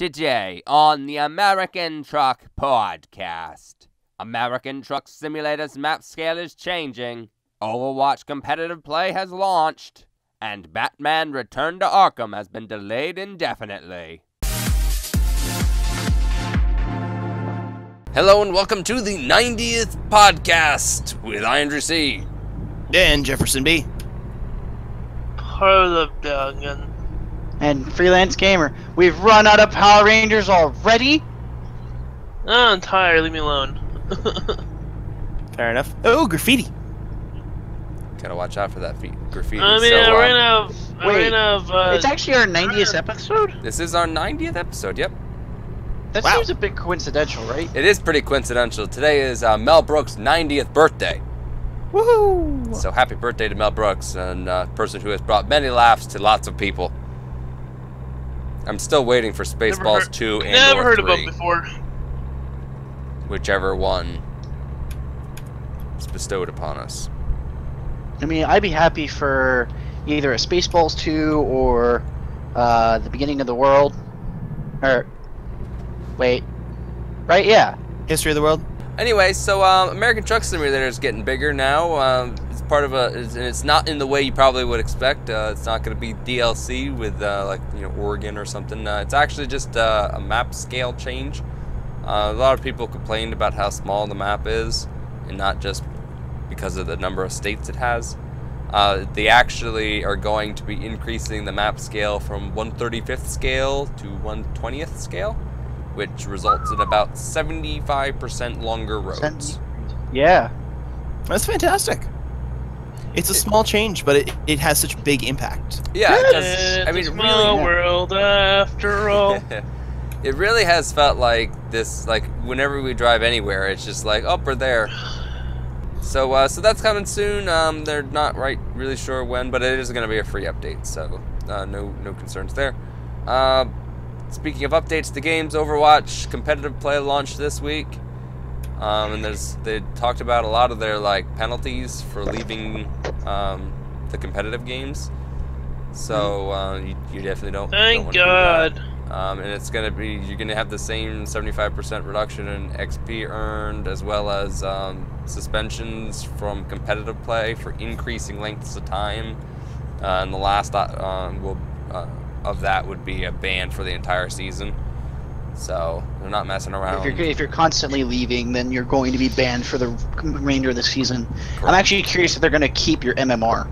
Today on the American Truck Podcast. American Truck Simulator's map scale is changing, Overwatch competitive play has launched, and Batman Return to Arkham has been delayed indefinitely. Hello and welcome to the 90th podcast with Andrew C. And Jefferson B. Hurlebungen. And Freelance Gamer. We've run out of Power Rangers already? Oh, I'm tired. Leave me alone. Fair enough. Oh, graffiti. Gotta watch out for that graffiti. I mean, I ran out of... it's actually our 90th episode? This is our 90th episode, yep. That seems a bit coincidental, right? It is pretty coincidental. Today is Mel Brooks' 90th birthday. Woohoo! So happy birthday to Mel Brooks, and a person who has brought many laughs to lots of people. I'm still waiting for Spaceballs 2 and Never heard 3, of them before. whichever one is bestowed upon us. I mean, I'd be happy for either a Spaceballs 2 or the beginning of the world. Or, wait. Right, yeah. History of the world. Anyway, so American Truck Simulator is getting bigger now. It's part of and it's not in the way you probably would expect. It's not going to be DLC with like Oregon or something. It's actually just a map scale change. A lot of people complained about how small the map is, and not just because of the number of states it has. They actually are going to be increasing the map scale from 1/35th scale to 1/20th scale, which results in about 75% longer roads. Yeah. That's fantastic. It's a small change, but it has such big impact. Yeah, it does. It's I mean, a small world after all. It really has felt like this, like whenever we drive anywhere, it's just like, oh, we're there. So that's coming soon. They're not really sure when, but it is going to be a free update, so no concerns there. Speaking of updates to games, Overwatch competitive play launched this week, and they talked about a lot of their penalties for leaving the competitive games. So you definitely don't. Thank want God. to do that. And it's gonna be you're gonna have the same 75% reduction in XP earned, as well as suspensions from competitive play for increasing lengths of time. And the last of that would be a ban for the entire season. So they're not messing around. If you're constantly leaving, then you're going to be banned for the remainder of the season. Correct. I'm actually curious if they're going to keep your MMR.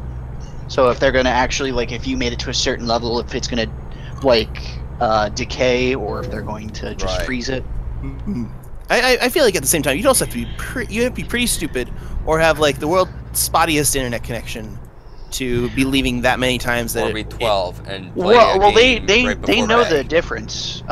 So if they're going to actually, if you made it to a certain level, if it's going to, decay, or if they're going to just freeze it. I feel like at the same time, you'd also have to be pretty stupid, or have, the world's spottiest internet connection to be leaving that many times that or be 12 and play they know the difference.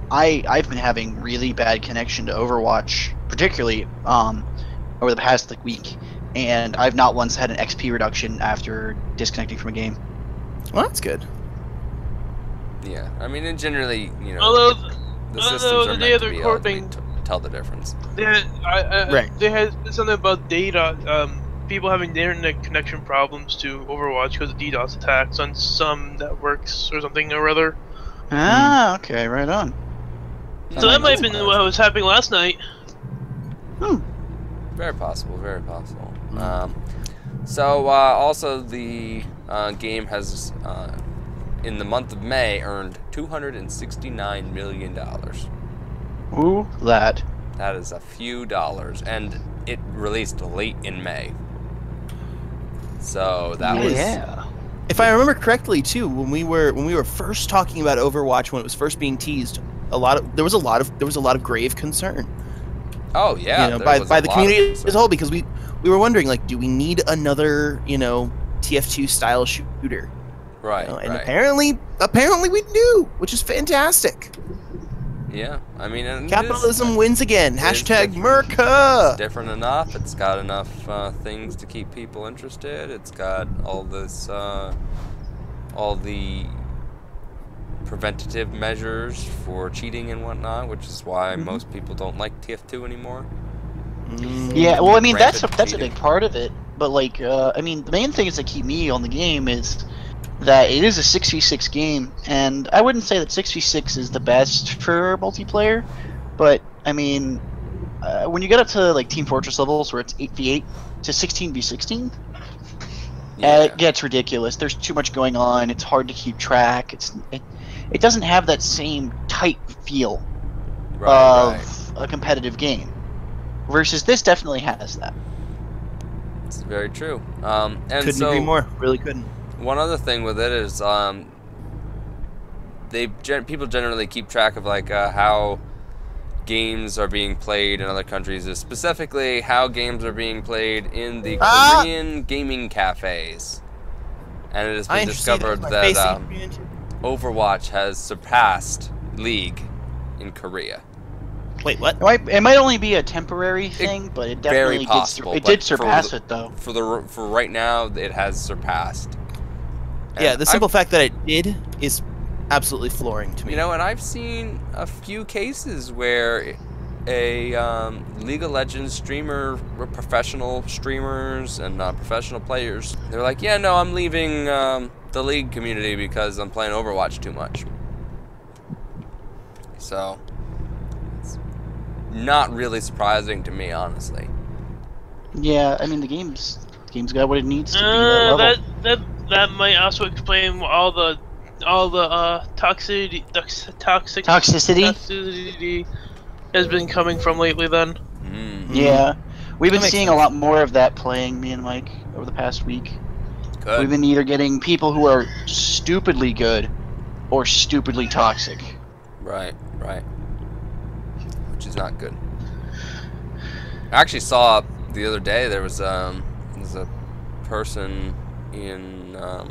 I've been having really bad connection to Overwatch, particularly over the past week, and I've not once had an XP reduction after disconnecting from a game. Well, that's good. Yeah, I mean, and generally, Although the systems are day of meant the to be able recording, to tell the difference. They had something about data. People having internet connection problems to Overwatch because of DDoS attacks on some networks or something or other. Ah, okay, right on. So that might have been what was happening last night. Very possible, very possible. So also the game has, in the month of May, earned $269 million. Ooh, that. That is a few dollars, and it released late in May. So that was... If I remember correctly, too, when we were first talking about Overwatch, when it was first being teased, there was a lot of grave concern. Oh yeah, by the community as a whole, because we were wondering, do we need another TF2 style shooter? Right. And apparently we do, which is fantastic. Yeah, I mean, capitalism wins again. Hashtag Merca. It's different enough. It's got enough things to keep people interested. It's got all the preventative measures for cheating and whatnot, which is why most people don't like TF2 anymore. Yeah, well, I mean, that's a big part of it. But I mean, the main things that keep me on the game is that it is a 6v6 game, and I wouldn't say that 6v6 is the best for multiplayer, but I mean, when you get up to like Team Fortress levels where it's 8v8 to 16v16, it gets ridiculous. There's too much going on. It's hard to keep track. It doesn't have that same tight feel of a competitive game. Versus this definitely has that. It's very true. And couldn't agree more. Really couldn't. One other thing with it is people generally keep track of like how games are being played in other countries, specifically how games are being played in the Korean gaming cafes. And it has been discovered that Overwatch has surpassed League in Korea. Wait, what? It might only be a temporary thing, but it definitely did surpass it, though. For right now, it has surpassed. And yeah, the simple fact that it did is absolutely flooring to me. You know, and I've seen a few cases where a League of Legends streamer, professional streamers and professional players, they're like, yeah, no, I'm leaving the League community because I'm playing Overwatch too much. So it's not really surprising to me, honestly. Yeah, I mean the game's got what it needs to be at that level. That might also explain all the toxicity has been coming from lately. Then. Mm-hmm. Yeah, we've been seeing a lot more of that playing, me and Mike, over the past week. Good. We've been either getting people who are stupidly good or stupidly toxic. Right. Which is not good. I actually saw the other day there was a person in I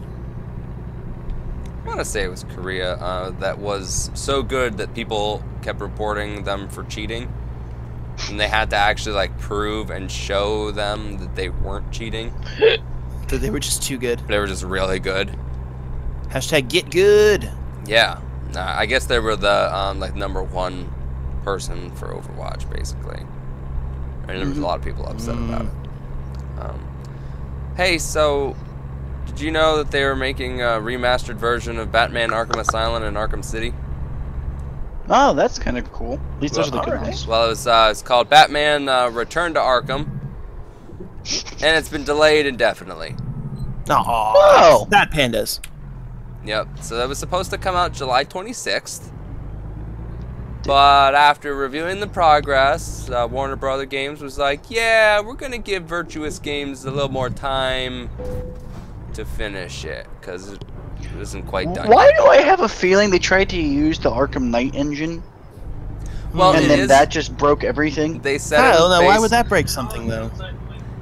want to say it was Korea that was so good that people kept reporting them for cheating, and they had to actually like prove and show them that they weren't cheating. That they were just too good. They were just really good. Hashtag get good. Yeah, I guess they were the like #1 person for Overwatch, basically. And there was a lot of people upset about it. Hey, so did you know that they were making a remastered version of Batman Arkham Asylum and Arkham City? Oh, that's kind of cool. At least those are the good ones. Well, it's called Batman Return to Arkham, and it's been delayed indefinitely. Oh, Bat Pandas. Yep, so that was supposed to come out July 26th. But after reviewing the progress, Warner Brother Games was like, yeah, we're going to give Virtuous Games a little more time to finish it, because it isn't quite done Why yet. do I have a feeling they tried to use the Arkham Knight engine? Well, and then that just broke everything? They said I don't know. Why would that break something, though?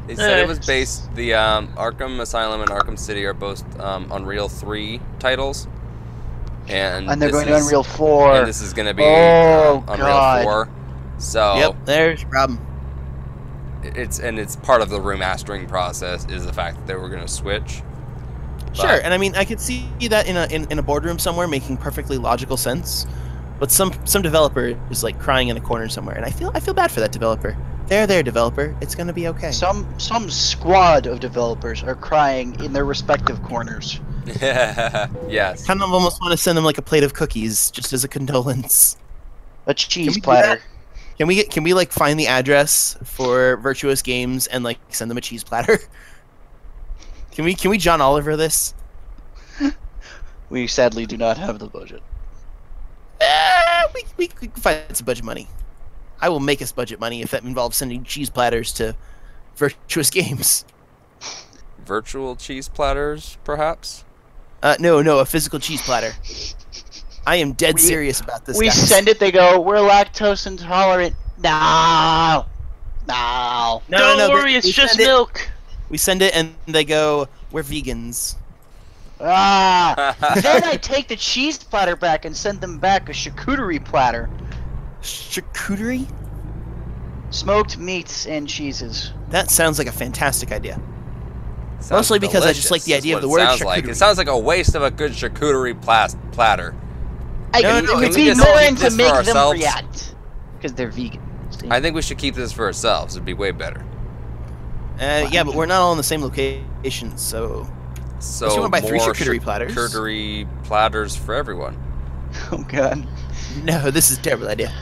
They said it was based, the Arkham Asylum and Arkham City are both Unreal 3 titles. And they're going to Unreal 4. And this is going to be Unreal 4. So yep, there's your problem. It's part of the remastering process is the fact that they were going to switch. Sure, and I mean I could see that in a boardroom somewhere making perfectly logical sense, but some developer is like crying in a corner somewhere, and I feel bad for that developer. There, developer. It's gonna be okay. Some squad of developers are crying in their respective corners. Yes. Kind of almost want to send them like a plate of cookies just as a condolence. A cheese platter. Can we like find the address for Virtuous Games and like send them a cheese platter? Can we John Oliver this? We sadly do not have the budget. We can find some budget money. I will make us budget money if that involves sending cheese platters to Virtuous Games. Virtual cheese platters, perhaps? No, a physical cheese platter. I am dead serious about this. We guys. send it, they go, we're lactose intolerant. No. Don't worry, it's just milk. We send it and they go, we're vegans. Then I take the cheese platter back and send them back a charcuterie platter. Charcuterie? Smoked meats and cheeses. That sounds like a fantastic idea. Sounds Mostly because delicious, I just like the idea of the is word what it sounds charcuterie. like. It sounds like a waste of a good charcuterie platter. It would be more to make them react. Because they're vegan. See? I think we should keep this for ourselves. It'd be way better. Yeah, but we're not all in the same location, so... So you want to buy 3 more charcuterie platters. Charcuterie platters for everyone. Oh god. No, this is a terrible idea.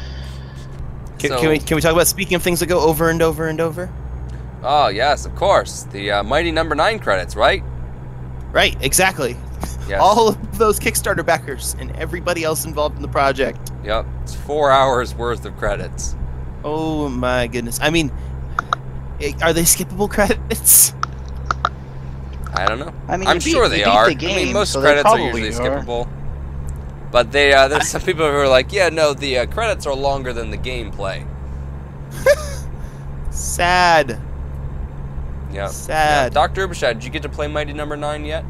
So- Can we talk about speaking of things that go over and over and over? Oh yes, of course. The Mighty Number 9 credits, right? Right, exactly. Yes. All of those Kickstarter backers and everybody else involved in the project. Yep. It's 4 hours worth of credits. Oh my goodness. I mean, are they skippable credits? I don't know. I mean, I'm you sure beat they the are. I game, mean, most so they credits are probably usually are. skippable. But there's some people who are like, yeah, no, the credits are longer than the gameplay. Sad. Yeah. Sad. Dr. Ubershad, did you get to play Mighty Number 9 yet?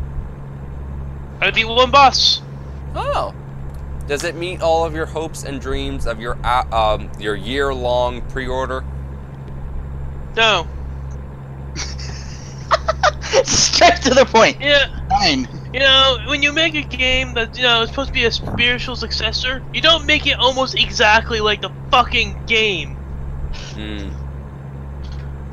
I beat one boss. Oh. Does it meet all of your hopes and dreams of your year-long pre-order? No. Straight to the point. Yeah. 9. You know, when you make a game that, you know, is supposed to be a spiritual successor, you don't make it almost exactly like the fucking game. Hmm.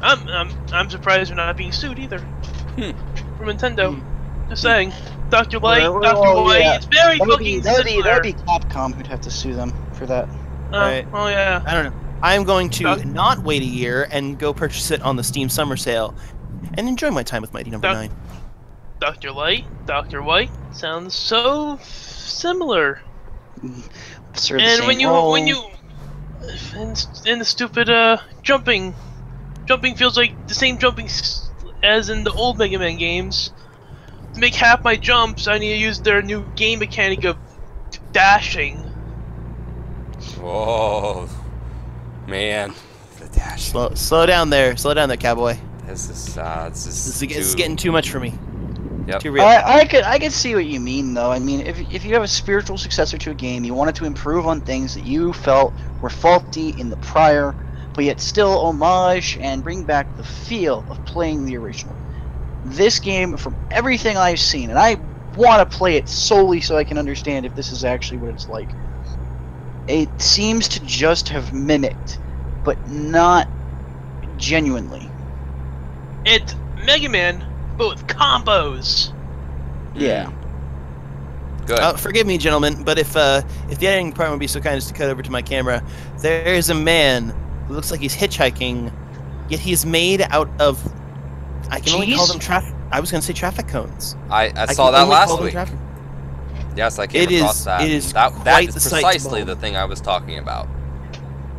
I'm surprised we're not being sued either. Hmm. From Nintendo. Just saying. Dr. Light, Well, Dr. White, yeah. it's very That fucking would similar. be Capcom who'd have to sue them for that. Right. Oh yeah. I don't know. I'm going to Doc- not wait a year and go purchase it on the Steam Summer Sale and enjoy my time with Mighty Number Doc- 9. Dr. Light, Dr. White sounds so similar. Serve the And same when you role. in the stupid jumping feels like the same jumping as in the old Mega Man games. To make half my jumps, I need to use their new game mechanic of dashing. Whoa. Man. The dash. Slow down there, cowboy. This is This is too- getting too much for me. Yep. Too real. I could see what you mean though. I mean, if you have a spiritual successor to a game, you wanted to improve on things that you felt were faulty in the prior, but yet still homage and bring back the feel of playing the original. This game, from everything I've seen, and I want to play it solely so I can understand if this is actually what it's like. It seems to just have mimicked, but not genuinely. It's Mega Man, but with combos. Yeah. Good. Forgive me, gentlemen, but if the editing department would be so kind as to cut over to my camera, there is a man who looks like he's hitchhiking, yet he's made out of. I can only call Cheese? them traffic. I was going to say traffic cones. I I saw can that only last call them week. traffic- Yes, I came It is- across that. it is that quite is the sight to precisely behold. the thing I was talking about.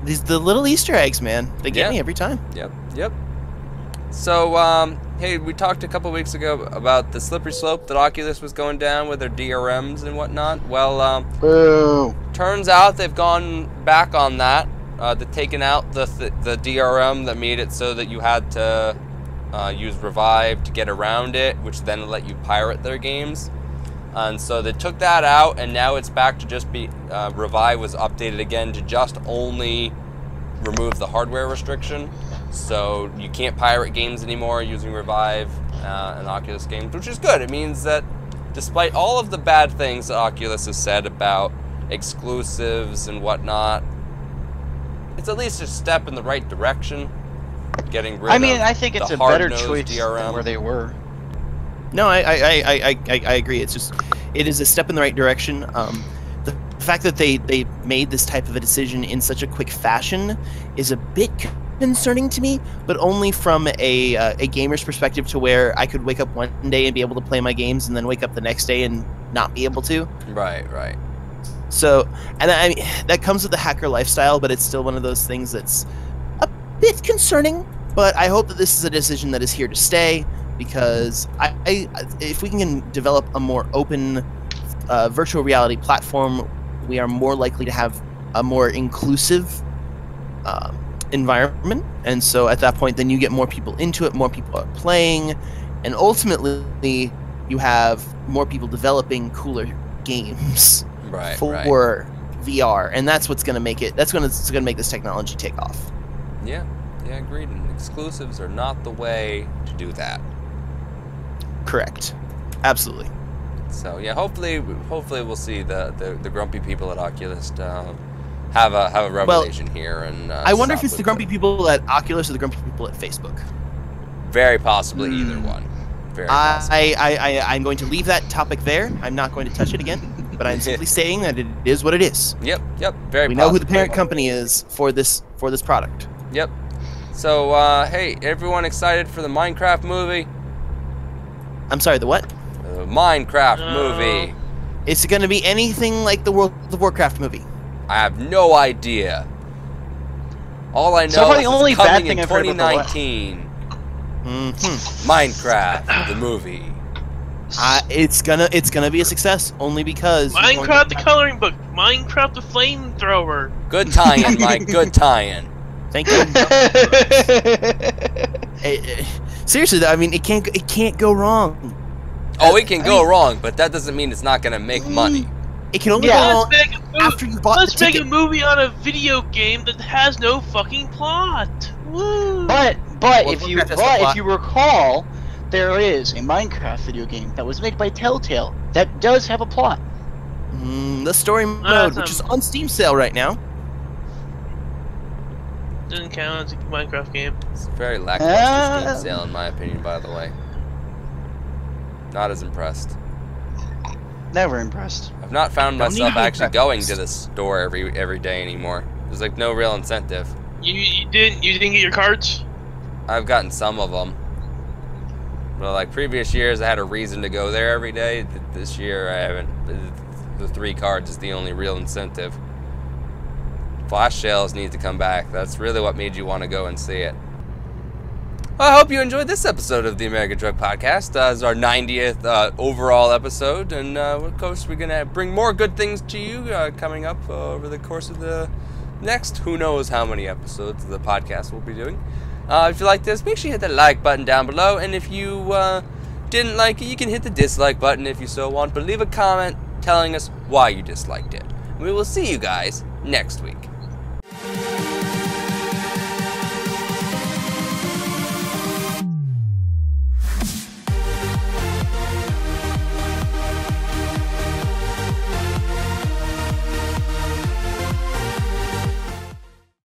These the little Easter eggs, man. They get Yeah. me every time. Yep. So, hey, we talked a couple weeks ago about the slippery slope that Oculus was going down with their DRMs and whatnot. Well, Boo. turns out they've gone back on that. They've taken out the DRM that made it so that you had to use Revive to get around it, which then let you pirate their games. And so they took that out, and now it's back to just be Revive was updated again to just only remove the hardware restriction. So you can't pirate games anymore using Revive and Oculus games, which is good. It means that despite all of the bad things that Oculus has said about exclusives and whatnot, it's at least a step in the right direction. Getting rid of I think it's the a better hard-nosed choice DRM. than where they were. No, I agree. It's just, it is a step in the right direction. The fact that they made this type of a decision in such a quick fashion is a bit concerning to me, but only from a gamer's perspective, to where I could wake up one day and be able to play my games, and then wake up the next day and not be able to. Right. So, and I mean, that comes with the hacker lifestyle, but it's still one of those things that's a bit concerning. But I hope that this is a decision that is here to stay, because if we can develop a more open virtual reality platform, we are more likely to have a more inclusive environment. And so at that point, then you get more people into it, more people are playing, and ultimately you have more people developing cooler games for VR, and that's what's going to make it. That's going to make this technology take off. Yeah, agreed. And exclusives are not the way to do that. Correct. Absolutely. So yeah, hopefully we'll see the grumpy people at Oculus have a revelation here. And I wonder if stop it's the with grumpy people at Oculus or the grumpy people at Facebook. Very possibly either one. Very possible. I'm going to leave that topic there. I'm not going to touch it again. But I'm simply saying that it is what it is. Yep. Very. We know who the parent company is for this product. Yep. So, hey, everyone excited for the Minecraft movie? I'm sorry, the what? The Minecraft movie. Is it going to be anything like the World of Warcraft movie? I have no idea. All I know So far, the is only it's bad coming thing in I've heard about 2019. Mm-hmm. Minecraft, the movie. It's gonna be a success only because Minecraft the coloring book, Minecraft the flamethrower. Good tie-in, Mike. Good tie-in. Thank you. Seriously, though, I mean, it can't go wrong. Oh, it can go wrong, but that doesn't mean it's not gonna make money. It can only go wrong Let's make a after you bought the Let's make ticket. a movie on a video game that has no fucking plot. Woo! But Well, if Warcraft has the plot. you recall, there is a Minecraft video game that was made by Telltale that does have a plot. The story mode, which is on Steam sale right now. Doesn't count as a Minecraft game. It's a very lackluster Steam sale, in my opinion, by the way. Not as impressed. Never impressed. I've not found Don't need myself to be actually impressed. going to the store every day anymore. There's like no real incentive. You didn't get your cards? I've gotten some of them. But like previous years, I had a reason to go there every day. This year, I haven't. The 3 cards is the only real incentive. Flash sales need to come back. That's really what made you want to go and see it. Well, I hope you enjoyed this episode of the American Drug Podcast. It's our 90th overall episode, and of course, we're gonna bring more good things to you coming up over the course of the next who knows how many episodes of the podcast we'll be doing. If you like this, make sure you hit that like button down below, and if you didn't like it, you can hit the dislike button if you so want, but leave a comment telling us why you disliked it. We will see you guys next week.